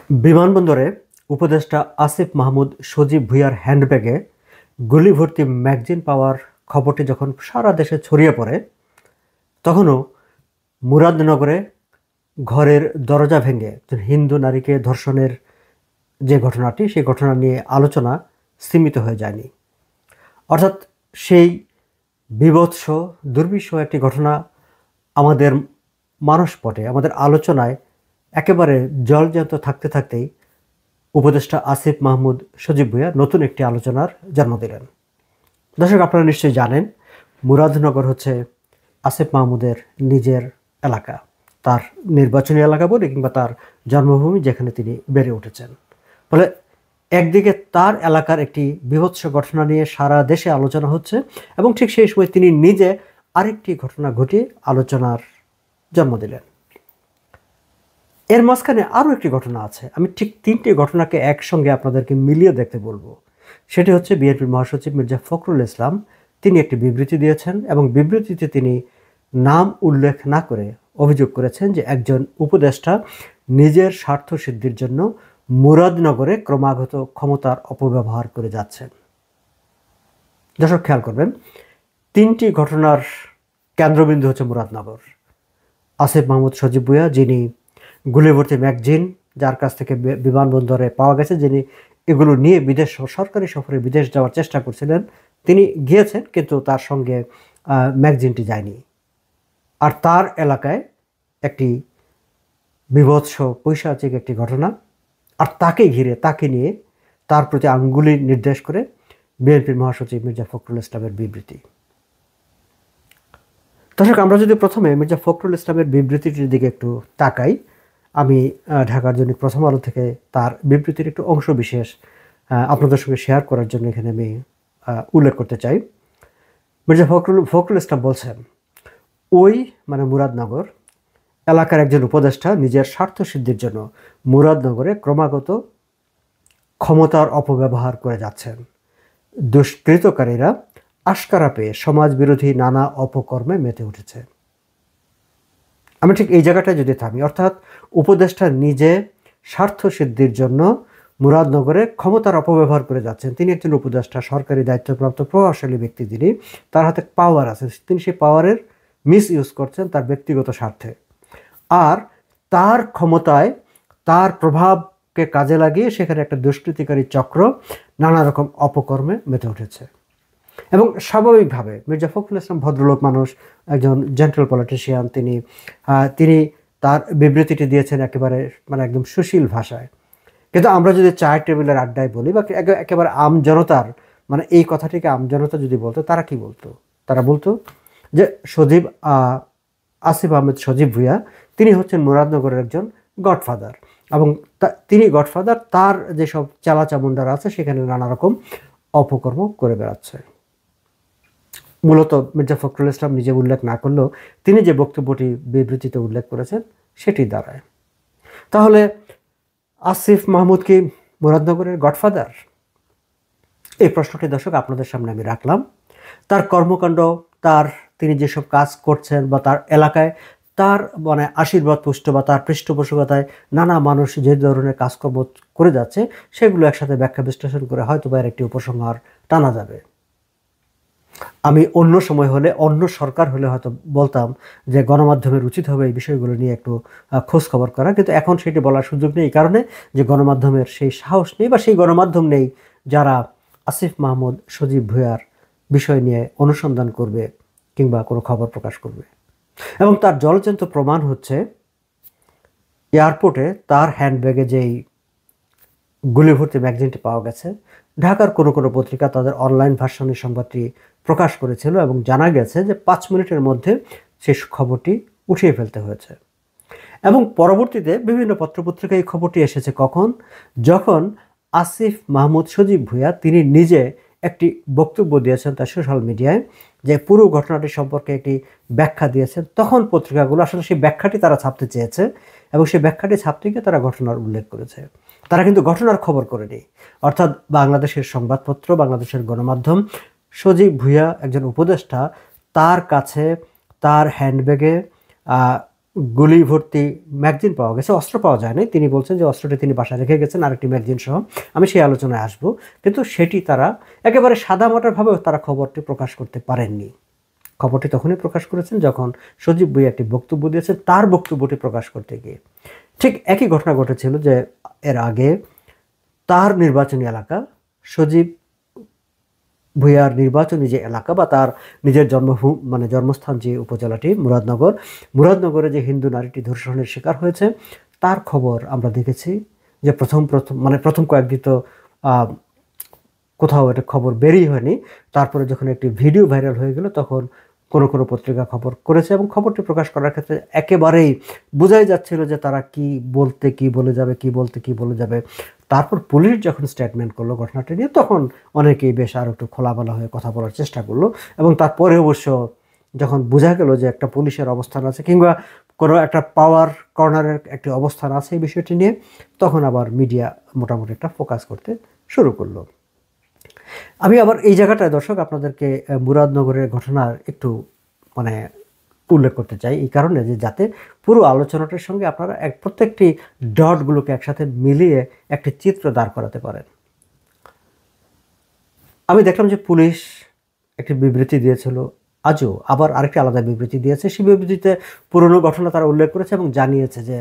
বিমানবন্দরে উপদেষ্টা আসিফ মাহমুদ সজীব ভুঁইয়ার হ্যান্ডব্যাগে গুলি ভর্তি ম্যাগাজিন পাওয়ার খবরটি যখন সারা দেশে ছড়িয়ে পড়ে, তখনও মুরাদনগরে ঘরের দরজা ভেঙে একজন হিন্দু নারীকে ধর্ষণের যে ঘটনাটি, সেই ঘটনা নিয়ে আলোচনা সীমিত হয়ে যায়নি। অর্থাৎ সেই বীভৎস দুর্বিষহ একটি ঘটনা আমাদের মানসপটে, আমাদের আলোচনায় একেবারে জলজ্যান্ত থাকতে থাকতেই উপদেষ্টা আসিফ মাহমুদ সজীব ভুঁইয়া নতুন একটি আলোচনার জন্ম দিলেন। দর্শক, আপনারা নিশ্চয়ই জানেন, মুরাদনগর হচ্ছে আসিফ মাহমুদের নিজের এলাকা, তার নির্বাচনী এলাকা বলে কিংবা তার জন্মভূমি, যেখানে তিনি বেড়ে উঠেছেন। ফলে একদিকে তার এলাকার একটি বীভৎস ঘটনা নিয়ে সারা দেশে আলোচনা হচ্ছে, এবং ঠিক সেই সময় তিনি নিজে আরেকটি ঘটনা ঘটিয়ে আলোচনার জন্ম দিলেন। এর মাঝখানে আরও একটি ঘটনা আছে। আমি ঠিক তিনটি ঘটনাকে একসঙ্গে আপনাদেরকে মিলিয়ে দেখতে বলবো। সেটি হচ্ছে বিএনপির মহাসচিব মির্জা ফখরুল ইসলাম, তিনি একটি বিবৃতি দিয়েছেন এবং বিবৃতিতে তিনি নাম উল্লেখ না করে অভিযোগ করেছেন যে একজন উপদেষ্টা নিজের স্বার্থ সিদ্ধির জন্য মুরাদনগরে ক্রমাগত ক্ষমতার অপব্যবহার করে যাচ্ছেন। দর্শক, খেয়াল করবেন, তিনটি ঘটনার কেন্দ্রবিন্দু হচ্ছে মুরাদনগর। আসিফ মাহমুদ সজীব ভুঁইয়া, যিনি গুলিভর্তি ম্যাগাজিন যার কাছ থেকে বিমানবন্দরে পাওয়া গেছে, যিনি এগুলো নিয়ে সরকারি সফরে বিদেশ যাওয়ার চেষ্টা করছিলেন, তিনি গিয়েছেন, কিন্তু তার সঙ্গে ম্যাগাজিনটি যায়নি। আর তার এলাকায় একটি বীভৎস পৈশাচিক একটি ঘটনা, আর তাকে ঘিরে, তাকে নিয়ে, তার প্রতি আঙ্গুলি নির্দেশ করে বিএনপির মহাসচিব মির্জা ফখরুল ইসলামের বিবৃতি। দর্শক, আমরা যদি প্রথমে মির্জা ফখরুল ইসলামের বিবৃতিটির দিকে একটু তাকাই, আমি ঢাকার দৈনিক প্রথম আলো থেকে তার বিবৃতির একটু অংশ বিশেষ আপনাদের সঙ্গে শেয়ার করার জন্য এখানে আমি উল্লেখ করতে চাই। মির্জা ফখরুল ইসলাম বলছেন, ওই মুরাদনগর এলাকার একজন উপদেষ্টা নিজের স্বার্থ সিদ্ধির জন্য মুরাদনগরে ক্রমাগত ক্ষমতার অপব্যবহার করে যাচ্ছেন। দুষ্কৃতকারীরা আশকারা পেয়ে সমাজ বিরোধী নানা অপকর্মে মেতে উঠেছে। আমি ঠিক এই জায়গাটায় যদি থামি, অর্থাৎ উপদেষ্টা নিজে স্বার্থ সিদ্ধির জন্য মুরাদনগরে ক্ষমতার অপব্যবহার করে যাচ্ছেন। তিনি একজন উপদেষ্টা, সরকারি দায়িত্বপ্রাপ্ত প্রভাবশালী ব্যক্তি, যিনি, তার হাতে পাওয়ার আছে, তিনি সেই পাওয়ারের মিস ইউজ করছেন তার ব্যক্তিগত স্বার্থে। আর তার ক্ষমতায়, তার প্রভাবকে কাজে লাগিয়ে সেখানে একটা দুষ্কৃতিকারী চক্র নানা রকম অপকর্মে মেতে উঠেছে। এবং স্বাভাবিকভাবে মির্জা ফখরুল ইসলাম ভদ্রলোক মানুষ, একজন জেন্টাল পলিটিশিয়ান, তিনি তার বিবৃতিটি দিয়েছেন একেবারে একদম সুশীল ভাষায়। কিন্তু আমরা যদি চায়ের টেবিলের আড্ডায় বলি বা একেবারে আমজনতার এই কথাটিকে আমজনতা যদি বলতো, তারা কি বলতো? তারা বলতো যে আসিফ আহমেদ সজীব ভুঁইয়া, তিনি হচ্ছেন মুরাদনগরের একজন গডফাদার, এবং তিনি গডফাদার, তার যেসব চালাচামুন্ডারা আছে সেখানে নানা রকম অপকর্ম করে বেড়াচ্ছে। মূলত মির্জা ফখরুল ইসলাম নিজে উল্লেখ না করলেও তিনি যে বক্তব্যটি বিবৃতিতে উল্লেখ করেছেন সেটি দাঁড়ায়। তাহলে আসিফ মাহমুদ কি মুরাদনগরের গডফাদার? এই প্রশ্নটি দর্শক আপনাদের সামনে আমি রাখলাম। তার কর্মকাণ্ড, তিনি যেসব কাজ করছেন বা তার এলাকায় তার আশীর্বাদ পুষ্ট বা তার পৃষ্ঠপোষকতায় নানা মানুষ যে ধরনের কাজকর্ম করে যাচ্ছে, সেগুলো একসাথে ব্যাখ্যা বিশ্লেষণ করে হয়তো বা এর একটি উপসংহার টানা যাবে। আমি অন্য সময় হলে, অন্য সরকার হলে হয়তো বলতাম যে গণমাধ্যমের উচিত হবে এই বিষয়গুলো নিয়ে একটু খোঁজ খবর করা, কিন্তু এখন সেটি বলার সুযোগ নেই, এই কারণে যে গণমাধ্যমের সেই সাহস নেই বা সেই গণমাধ্যম নেই যারা আসিফ মাহমুদ সজীব ভুঁইয়ার বিষয় নিয়ে অনুসন্ধান করবে কিংবা কোনো খবর প্রকাশ করবে। এবং তার জলজ্যান্ত প্রমাণ হচ্ছে এয়ারপোর্টে তার হ্যান্ডব্যাগে যেই গুলিভর্তি ম্যাগাজিনটি পাওয়া গেছে, ঢাকার কোনো কোনো পত্রিকা তাদের অনলাইন ভার্সনে সংবাদটি প্রকাশ করেছিল এবং জানা গেছে যে 5 মিনিটের মধ্যে সেই খবরটি উঠিয়ে ফেলতে হয়েছে। এবং পরবর্তীতে বিভিন্ন পত্রপত্রিকায় এই খবরটি এসেছে কখন? যখন আসিফ মাহমুদ সজীব ভুঁইয়া তিনি নিজে একটি বক্তব্য দিয়েছেন তার সোশ্যাল মিডিয়ায়, যে পুরো ঘটনাটি সম্পর্কে একটি ব্যাখ্যা দিয়েছেন, তখন পত্রিকাগুলো আসলে সেই ব্যাখ্যাটি তারা ছাপতে চেয়েছে এবং সেই ব্যাখ্যাটি ছাপতে গিয়ে তারা ঘটনার উল্লেখ করেছে। তারা কিন্তু ঘটনার খবর করেনি। অর্থাৎ বাংলাদেশের সংবাদপত্র, বাংলাদেশের গণমাধ্যম সজীব ভুঁইয়া একজন উপদেষ্টা, তার কাছে, তার হ্যান্ডব্যাগে গুলি ভর্তি ম্যাগজিন পাওয়া গেছে, অস্ত্র পাওয়া যায়নি। তিনি বলছেন যে অস্ত্রটি তিনি বাসায় রেখে গেছেন আরেকটি ম্যাগজিন সহ। আমি সেই আলোচনায় আসব, কিন্তু সেটি তারা একেবারে সাদামাটাভাবেও তারা খবরটি প্রকাশ করতে পারেননি। খবরটি তখনই প্রকাশ করেছেন যখন সজীব ভুঁইয়া একটি বক্তব্য দিয়েছেন, তার বক্তব্যটি প্রকাশ করতে গিয়ে ঠিক একই ঘটনা ঘটেছিল যে এর আগে তার নির্বাচনী এলাকা, সজীব ভুঁইয়ার নির্বাচনী যে এলাকা বা তার নিজের জন্মস্থান যে উপজেলাটি মুরাদনগরে যে হিন্দু নারীটি ধর্ষণের শিকার হয়েছে তার খবর আমরা দেখেছি যে প্রথম কয়েকদিন তো কোথাও এটা খবর বেরিয়ে হয়নি। তারপরে যখন একটি ভিডিও ভাইরাল হয়ে গেল তখন কোনো পত্রিকা খবর করেছে, এবং খবরটি প্রকাশ করার ক্ষেত্রে একেবারেই বোঝাই যাচ্ছিল যে তারা কি বলে যাবে। তারপর পুলিশ যখন স্টেটমেন্ট করলো ঘটনাটি নিয়ে, তখন অনেকেই বেশ আর একটু খোলামেলা হয়ে কথা বলার চেষ্টা করলো। এবং তারপরে অবশ্য যখন বোঝা গেল যে একটা পুলিশের অবস্থান আছে কিংবা কোনো একটা পাওয়ার কর্নারের একটি অবস্থান আছে এই বিষয়টি নিয়ে, তখন আবার মিডিয়া মোটামুটি একটা ফোকাস করতে শুরু করলো। আমি আবার এই জায়গাটায় দর্শক আপনাদেরকে মুরাদনগরের ঘটনার একটু উল্লেখ করতে চাই, এই কারণে যে যাতে পুরো আলোচনাটার সঙ্গে আপনারা প্রত্যেকটি ডটগুলোকে একসাথে মিলিয়ে একটি চিত্র দাঁড় করাতে পারেন। আমি দেখলাম যে পুলিশ একটি বিবৃতি দিয়েছিল, আজও আবার আরেকটি আলাদা বিবৃতি দিয়েছে। সেই বিবৃতিতে পুরনো ঘটনা তারা উল্লেখ করেছে এবং জানিয়েছে যে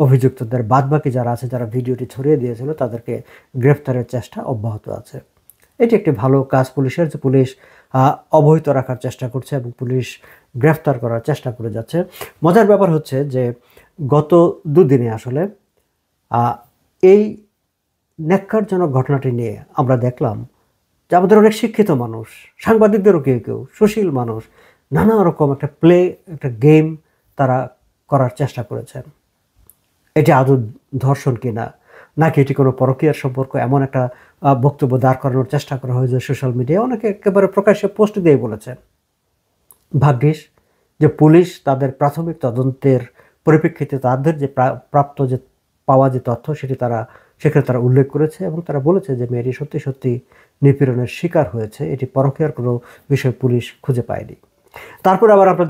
অভিযুক্তদের বাদবাকি যারা আছে, যারা ভিডিওটি ছড়িয়ে দিয়েছিল, তাদেরকে গ্রেফতারের চেষ্টা অব্যাহত আছে। এটি একটি ভালো কাজ পুলিশের, যে পুলিশ অবহিত রাখার চেষ্টা করছে এবং পুলিশ গ্রেফতার করার চেষ্টা করে যাচ্ছে। মজার ব্যাপার হচ্ছে যে গত দুদিনে আসলে এই ন্যাক্কারজনক ঘটনাটি নিয়ে আমরা দেখলাম যে আমাদের অনেক শিক্ষিত মানুষ, সাংবাদিকদেরও কেউ সুশীল মানুষ নানা রকম একটা গেম তারা করার চেষ্টা করেছেন। এটি আদৌ ধর্ষণ কিনা, নাকি এটি কোনো পরকীয়ার সম্পর্ক, এমন একটা বক্তব্য দাঁড় করানোর চেষ্টা করা হয়েছে সোশ্যাল মিডিয়ায়। অনেকে একেবারে প্রকাশ্যে পোস্ট দিয়ে বলেছেন। ভাগ্যিস যে পুলিশ তাদের প্রাথমিক তদন্তের পরিপ্রেক্ষিতে তাদের যে পাওয়া যে তথ্য সেখানে তারা উল্লেখ করেছে এবং তারা বলেছে যে মেয়েটি সত্যি নিপীড়নের শিকার হয়েছে। এটি পরকীয়ার কোনো বিষয় পুলিশ খুঁজে পায়নি। তারপর আবার আমরা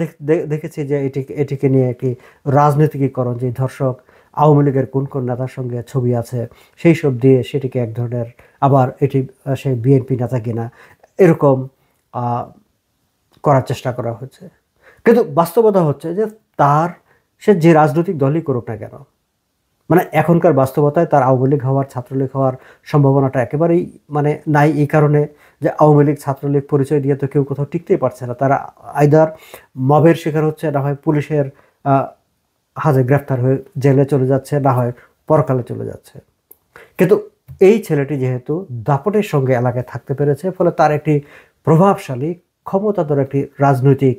দেখেছি যে এটিকে নিয়ে একটি রাজনীতিকীকরণ, যে ধর্ষক আওয়ামী লীগের কোন নেতার সঙ্গে ছবি আছে সেই সব দিয়ে সেটিকে এক ধরনের, আবার এটি সে বিএনপি নেতা কিনা, এরকম করার চেষ্টা করা হচ্ছে। কিন্তু বাস্তবতা হচ্ছে যে সে যে রাজনৈতিক দলই করুক না কেন, এখনকার বাস্তবতায় তার আওয়ামী লীগ হওয়ার, ছাত্রলীগ হওয়ার সম্ভাবনাটা একেবারেই নাই। এই কারণে যে আওয়ামী লীগ ছাত্রলীগ পরিচয় দিয়ে তো কেউ কোথাও টিকতেই পারছে না। তারা আইদার মবের শিকার হচ্ছে, না হয় পুলিশের হাতে গ্রেফতার হয়ে জেলে চলে যাচ্ছে, না হয় পরকালে চলে যাচ্ছে। কিন্তু এই ছেলেটি যেহেতু দাপটের সঙ্গে এলাকায় থাকতে পেরেছে, ফলে তার একটি প্রভাবশালী ক্ষমতাধর একটি রাজনৈতিক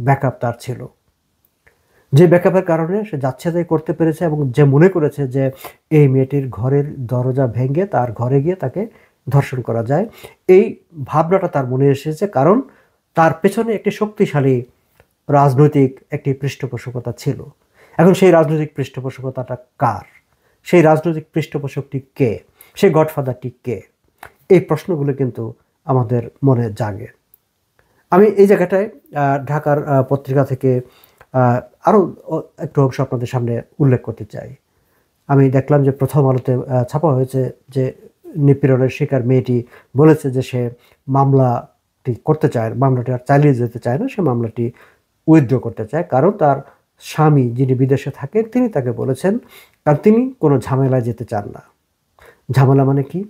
ব্যাকআপ তার ছিল, যে ব্যাকআপের কারণে সে যাচ্ছেতাই করতে পেরেছে এবং যে মনে করেছে যে এই মেয়েটির ঘরের দরজা ভেঙে তার ঘরে গিয়ে তাকে ধর্ষণ করা যায়, এই ভাবনাটা তার মনে এসেছে। কারণ তার পেছনে একটি শক্তিশালী রাজনৈতিক একটি পৃষ্ঠপোষকতা ছিল। এখন সেই রাজনৈতিক পৃষ্ঠপোষকতাটা কার, সেই রাজনৈতিক পৃষ্ঠপোষকটি কে, সেই গডফাদারটি কে, এই প্রশ্নগুলো কিন্তু আমাদের মনে জাগে। আমি এই জায়গাটায় ঢাকার পত্রিকা থেকে আরও একটু অংশ আপনাদের সামনে উল্লেখ করতে চাই। আমি দেখলাম যে প্রথম আলোতে ছাপা হয়েছে যে নিপীড়নের শিকার মেয়েটি বলেছে যে সে মামলাটি করতে চায়, মামলাটি আর চালিয়ে যেতে চায় না, সে মামলাটি উইথড্র করতে চায়। কারণ তার স্বামী যিনি বিদেশে থাকেন তিনি তাকে বলেছেন, কারণ তিনি কোনো ঝামেলায় যেতে চান না। ঝামেলা মানে কি?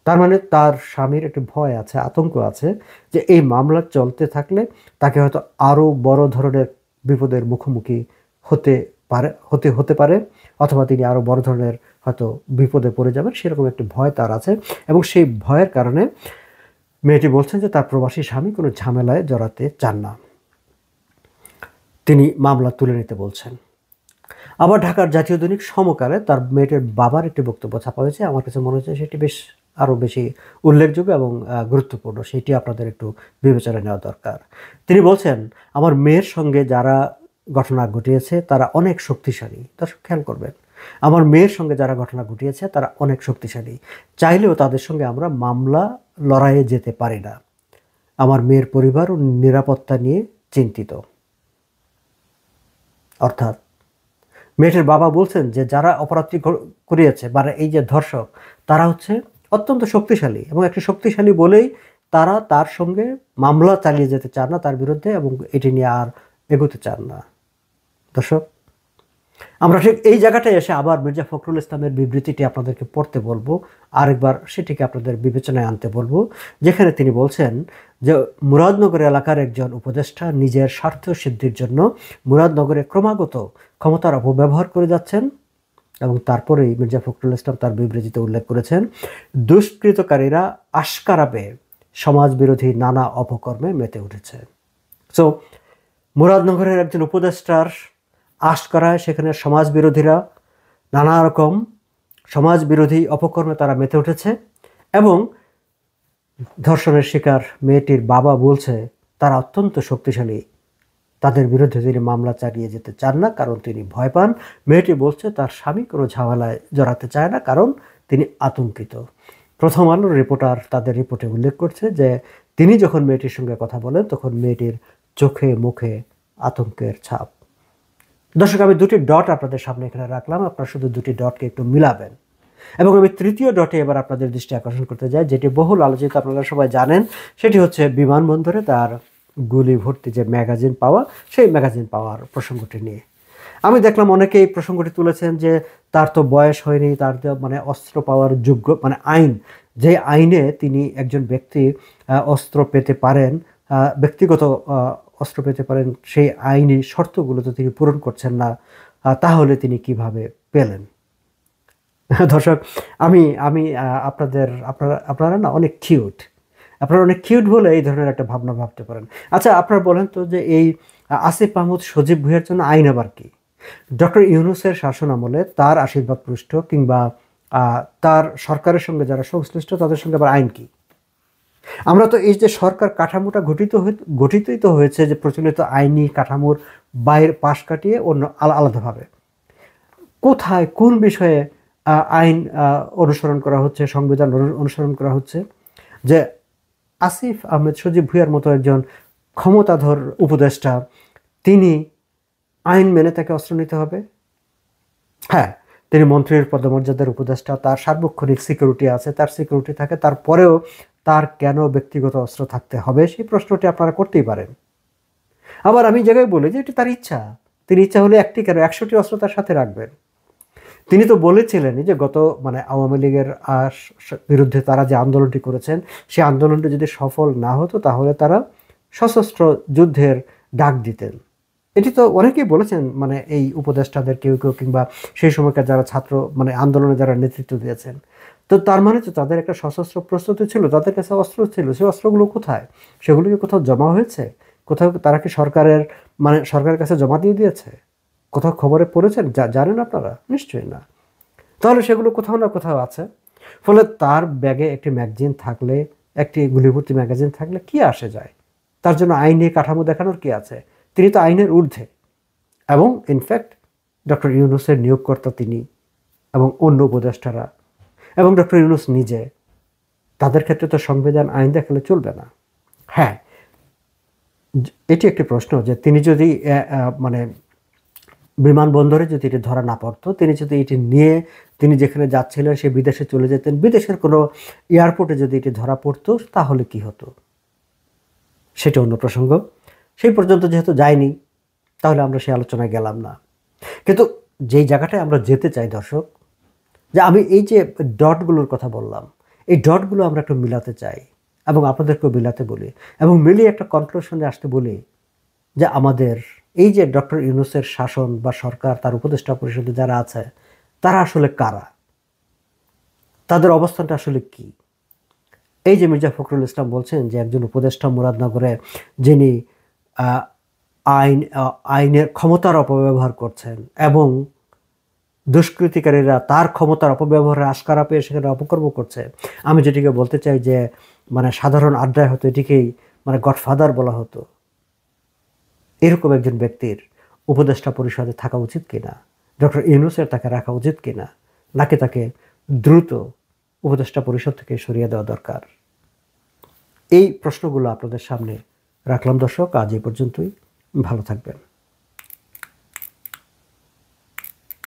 তার তার স্বামীর একটি ভয় আছে, আতঙ্ক আছে যে এই মামলা চলতে থাকলে তাকে হয়তো আরও বড় ধরনের বিপদের মুখোমুখি হতে পারে, অথবা তিনি আরও বড় ধরনের হয়তো বিপদে পড়ে যাবেন, সেরকম একটি ভয় তার আছে। এবং সেই ভয়ের কারণে মেয়েটি বলছেন যে তার প্রবাসী স্বামী কোনো ঝামেলায় জড়াতে চান না, তিনি মামলা তুলে নিতে বলছেন। আবার ঢাকার জাতীয় দৈনিক সমকালে তার মেয়েটির বাবার একটি বক্তব্য ছাপা হয়েছে। আমার কাছে মনে হচ্ছে সেটি বেশ আরও বেশি উল্লেখযোগ্য এবং গুরুত্বপূর্ণ, সেটি আপনাদের একটু বিবেচনায় নেওয়া দরকার। তিনি বলছেন, আমার মেয়ের সঙ্গে যারা ঘটনা ঘটিয়েছে তারা অনেক শক্তিশালী। দর্শক খেয়াল করবেন, আমার মেয়ের সঙ্গে যারা ঘটনা ঘটিয়েছে তারা অনেক শক্তিশালী, চাইলেও তাদের সঙ্গে আমরা মামলা লড়াইয়ে যেতে পারি না। আমার মেয়ের পরিবার ও নিরাপত্তা নিয়ে চিন্তিত। অর্থাৎ মেয়েটির বাবা বলছেন যে যারা অপরাধটি করিয়েছে মানে এই যে ধর্ষক, তারা হচ্ছে অত্যন্ত শক্তিশালী এবং একটি শক্তিশালী বলেই তারা তার সঙ্গে মামলা চালিয়ে যেতে চান না তার বিরুদ্ধে, এবং এটি নিয়ে আর এগোতে চান না। দর্শক, আমরা ঠিক এই জায়গাটায় এসে আবার মির্জা ফখরুল ইসলামের বিবৃতিটি আপনাদেরকে পড়তে বলবো, আরেকবার সেটিকে আপনাদের বিবেচনায় আনতে বলবো, যেখানে তিনি বলছেন যে মুরাদনগর এলাকার একজন উপদেষ্টা নিজের স্বার্থ সিদ্ধির জন্য মুরাদনগরে ক্রমাগত ক্ষমতার অপব্যবহার করে যাচ্ছেন। এবং তারপরেই মির্জা ফখরুল ইসলাম তার বিবৃতিতে উল্লেখ করেছেন, দুষ্কৃতকারীরা আশকারাবে সমাজ বিরোধী নানা অপকর্মে মেতে উঠেছে। সো মুরাদনগরের একজন উপদেষ্টার আশকারায় সেখানে সমাজ বিরোধীরা নানা রকম সমাজ বিরোধী অপকর্মে তারা মেতে উঠেছে, এবং ধর্ষণের শিকার মেয়েটির বাবা বলছে তারা অত্যন্ত শক্তিশালী, তাদের বিরুদ্ধে তিনি মামলা চালিয়ে যেতে চান না কারণ তিনি ভয় পান। মেয়েটি বলছে তার স্বামী কোনো ঝামেলায় জড়াতে চায় না কারণ তিনি আতঙ্কিত। প্রথম আলোর রিপোর্টার তাদের রিপোর্টে উল্লেখ করছে যে তিনি যখন মেয়েটির সঙ্গে কথা বলেন তখন মেয়েটির চোখে মুখে আতঙ্কের ছাপ। দর্শক, আমি দুটি ডট আপনাদের সামনে এখানে রাখলাম, আপনারা শুধু দুটি ডটকে একটু মিলাবেন। এবং আমি তৃতীয় ডটে এবার আপনাদের দৃষ্টি আকর্ষণ করতে যাই, যেটি বহুল আলোচিত, আপনারা সবাই জানেন, সেটি হচ্ছে বিমানবন্দরে তার গুলি ভর্তি যে ম্যাগাজিন পাওয়া, সেই ম্যাগাজিন পাওয়ার প্রসঙ্গটি নিয়ে আমি দেখলাম অনেকে এই প্রসঙ্গটি তুলেছেন যে তার তো বয়স হয়নি, তার তো মানে অস্ত্র পাওয়ার যোগ্য মানে আইন, যে আইনে তিনি একজন ব্যক্তি অস্ত্র পেতে পারেন, ব্যক্তিগত অস্ত্র পেতে পারেন, সেই আইনি শর্তগুলো তো তিনি পূরণ করছেন না, তাহলে তিনি কিভাবে পেলেন? দর্শক, আমি আমি আপনারা না অনেক কিউট, আপনারা অনেক কিউট বলে এই ধরনের একটা ভাবনা ভাবতে পারেন। আচ্ছা, আপনারা বলেন তো যে এই আসিফ মাহমুদ সজীব ভুঁইয়ার জন্য আইন আবার কি? ডক্টর ইউনূসের শাসন আমলে তার আশীর্বাদ পৃষ্ঠ কিংবা তার সরকারের সঙ্গে যারা সংশ্লিষ্ট তাদের সঙ্গে আবার আইন কি? আমরা তো এই যে সরকার কাঠামোটা গঠিতই তো হয়েছে যে প্রচলিত আইনি কাঠামোর বাইরে পাশ কাটিয়ে অন্য আলাদাভাবে। কোথায় কোন বিষয়ে আইন অনুসরণ করা হচ্ছে, সংবিধান অনুসরণ করা হচ্ছে যে আসিফ আহমেদ সজীব ভুঁইয়ার মতো একজন ক্ষমতাধর উপদেষ্টা তিনি আইন মেনে তাকে অস্ত্র নিতে হবে? হ্যাঁ, তিনি মন্ত্রীর পদমর্যাদার উপদেষ্টা, তার সার্বক্ষণিক সিকিউরিটি আছে, তার সিকিউরিটি থাকে, তারপরেও তার কেন ব্যক্তিগত অস্ত্র থাকতে হবে সেই প্রশ্নটি আপনারা করতেই পারেন। আবার আমি জায়গায় বলি যে এটি তার ইচ্ছা, তিনি ইচ্ছা হলে একটি কেন 100টি অস্ত্র তার সাথে রাখবেন। তিনি তো বলেছিলেন যে গত মানে আওয়ামী লীগের বিরুদ্ধে তারা যে আন্দোলনটি করেছেন সেই আন্দোলনটি যদি সফল না হতো তাহলে তারা সশস্ত্র যুদ্ধের ডাক দিতেন। এটি তো অনেকেই বলেছেন, মানে এই উপদেষ্টাদের কেউ কেউ কিংবা সেই সময়কার যারা ছাত্র মানে আন্দোলনে যারা নেতৃত্ব দিয়েছেন। তো তার মানে তো তাদের একটা সশস্ত্র প্রস্তুতি ছিল, তাদের কাছে অস্ত্র ছিল, সেই অস্ত্রগুলো কোথায়? সেগুলো কি কোথাও জমা হয়েছে? কোথাও তারা কি সরকারের কাছে জমা দিয়ে দিয়েছে? কোথাও খবরে পড়েছেন? জানেন আপনারা? নিশ্চয়ই না। তাহলে সেগুলো কোথাও না কোথাও আছে। ফলে তার ব্যাগে একটি ম্যাগাজিন থাকলে, একটি গুলিভর্তি ম্যাগাজিন থাকলে কি আসে যায়? তার জন্য আইনি কাঠামো দেখানোর কি আছে? তিনি তো আইনের ঊর্ধ্বে। এবং ইনফ্যাক্ট ডক্টর ইউনূসের নিয়োগকর্তা তিনি এবং অন্য উপদেষ্টারা এবং ডক্টর ইউনূস নিজে, তাদের ক্ষেত্রে তো সংবিধান আইন দেখালে চলবে না। হ্যাঁ, এটি একটি প্রশ্ন যে তিনি যদি মানে বিমানবন্দরে যদি এটি ধরা না পড়তো, তিনি যদি এটি নিয়ে তিনি যেখানে যাচ্ছিলেন সে বিদেশে চলে যেতেন, বিদেশের কোনো এয়ারপোর্টে যদি এটি ধরা পড়তো তাহলে কি হতো সেটা অন্য প্রসঙ্গ। সেই পর্যন্ত যেহেতু যায়নি তাহলে আমরা সেই আলোচনায় গেলাম না। কিন্তু যেই জায়গাটায় আমরা যেতে চাই দর্শক, যে আমি এই যে ডটগুলোর কথা বললাম, এই ডটগুলো আমরা একটু মিলাতে চাই এবং আপনাদেরকেও মিলাতে বলি এবং মিলিয়ে একটা কনক্লুশনে আসতে বলি যে আমাদের এই যে ডক্টর ইউনূসের শাসন বা সরকার, তার উপদেষ্টা পরিষদে যারা আছে তারা আসলে কারা, তাদের অবস্থানটা আসলে কি? এই যে মির্জা ফখরুল ইসলাম বলছেন যে একজন উপদেষ্টা মুরাদনগরে যিনি আইনের ক্ষমতার অপব্যবহার করছেন এবং দুষ্কৃতিকারীরা তার ক্ষমতার অপব্যবহারের আশকারা পেয়ে সেখানে অপকর্ম করছে, আমি যেটিকে বলতে চাই যে মানে সাধারণ আড্ডায় হতো এটিকেই মানে গডফাদার বলা হতো। এরকম একজন ব্যক্তির উপদেষ্টা পরিষদে থাকা উচিত কিনা, ডক্টর ইউনূসের তাকে রাখা উচিত কিনা, নাকি তাকে দ্রুত উপদেষ্টা পরিষদ থেকে সরিয়ে দেওয়া দরকার? এই প্রশ্নগুলো আপনাদের সামনে রাখলাম দর্শক। আজ এই পর্যন্তই, ভালো থাকবেন।